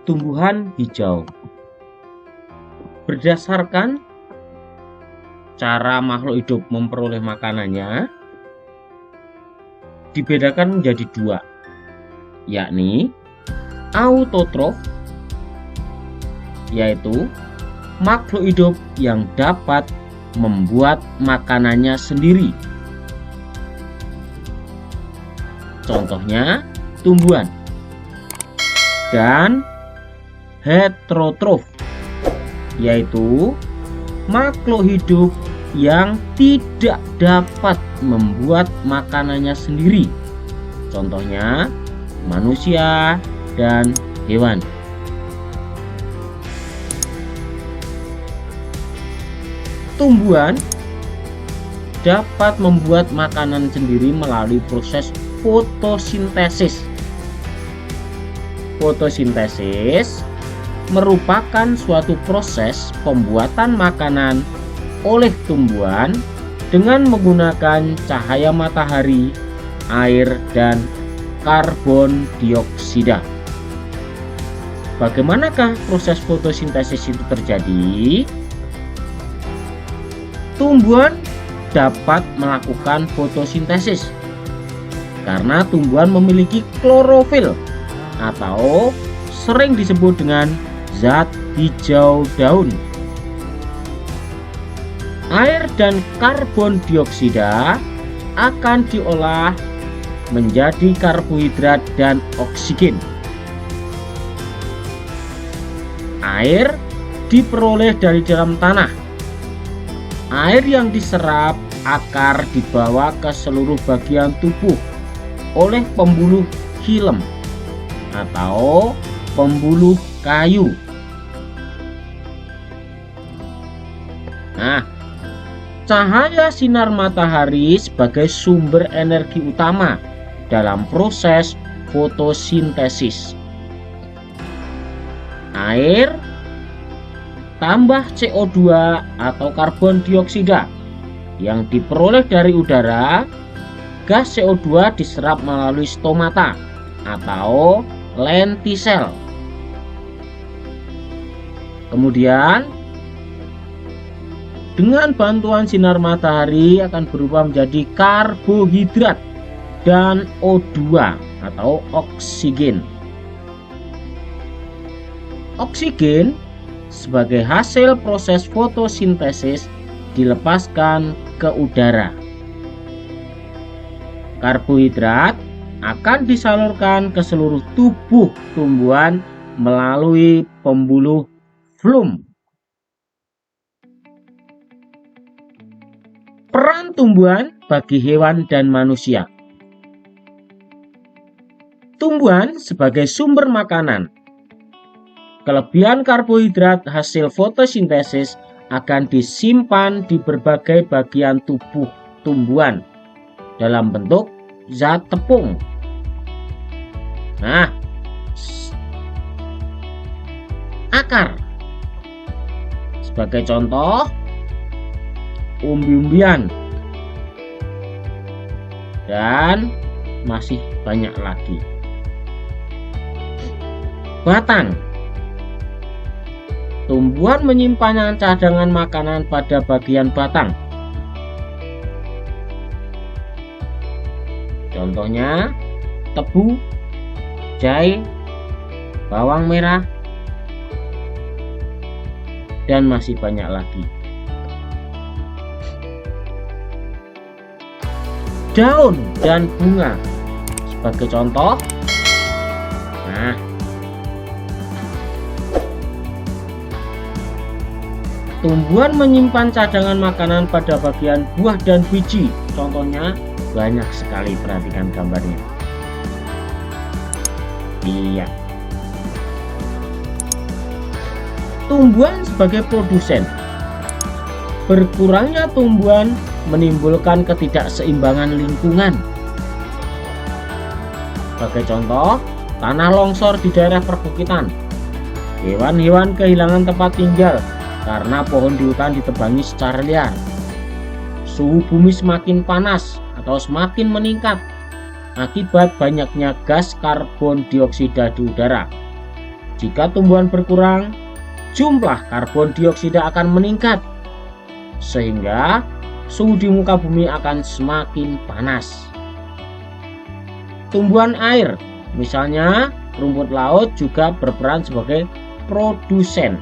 tumbuhan hijau. Berdasarkan cara makhluk hidup memperoleh makanannya, dibedakan menjadi dua, yakni autotrof, yaitu makhluk hidup yang dapat membuat makanannya sendiri. Contohnya tumbuhan. Dan heterotrof, yaitu makhluk hidup yang tidak dapat membuat makanannya sendiri. Contohnya manusia dan hewan. Tumbuhan dapat membuat makanan sendiri melalui proses fotosintesis. Fotosintesis merupakan suatu proses pembuatan makanan oleh tumbuhan dengan menggunakan cahaya matahari, air, dan karbon dioksida. Bagaimanakah proses fotosintesis itu terjadi? Tumbuhan dapat melakukan fotosintesis karena tumbuhan memiliki klorofil atau sering disebut dengan zat hijau daun. Air dan karbon dioksida akan diolah menjadi karbohidrat dan oksigen. Air diperoleh dari dalam tanah. Air yang diserap akar dibawa ke seluruh bagian tubuh oleh pembuluh xilem atau pembuluh kayu. Nah, cahaya sinar matahari sebagai sumber energi utama dalam proses fotosintesis. Air tambah CO2 atau karbon dioksida yang diperoleh dari udara. Gas CO2 diserap melalui stomata atau lentisel. Kemudian dengan bantuan sinar matahari akan berubah menjadi karbohidrat dan O2 atau oksigen. Oksigen sebagai hasil proses fotosintesis dilepaskan ke udara. Karbohidrat akan disalurkan ke seluruh tubuh tumbuhan melalui pembuluh flum. Peran tumbuhan bagi hewan dan manusia. Tumbuhan sebagai sumber makanan. Kelebihan karbohidrat hasil fotosintesis akan disimpan di berbagai bagian tubuh tumbuhan dalam bentuk zat tepung. Nah, akar sebagai contoh umbi-umbian dan masih banyak lagi. Batang. Tumbuhan menyimpan cadangan makanan pada bagian batang. Contohnya tebu, jahe, bawang merah, dan masih banyak lagi. Daun dan bunga sebagai contoh. Nah, tumbuhan menyimpan cadangan makanan pada bagian buah dan biji. Contohnya banyak sekali, perhatikan gambarnya. Iya. Tumbuhan sebagai produsen. Berkurangnya tumbuhan menimbulkan ketidakseimbangan lingkungan. Sebagai contoh, tanah longsor di daerah perbukitan. Hewan-hewan kehilangan tempat tinggal karena pohon di hutan ditebangi secara liar. Suhu bumi semakin panas atau semakin meningkat akibat banyaknya gas karbon dioksida di udara. Jika tumbuhan berkurang, jumlah karbon dioksida akan meningkat, sehingga suhu di muka bumi akan semakin panas. Tumbuhan air, misalnya rumput laut, juga berperan sebagai produsen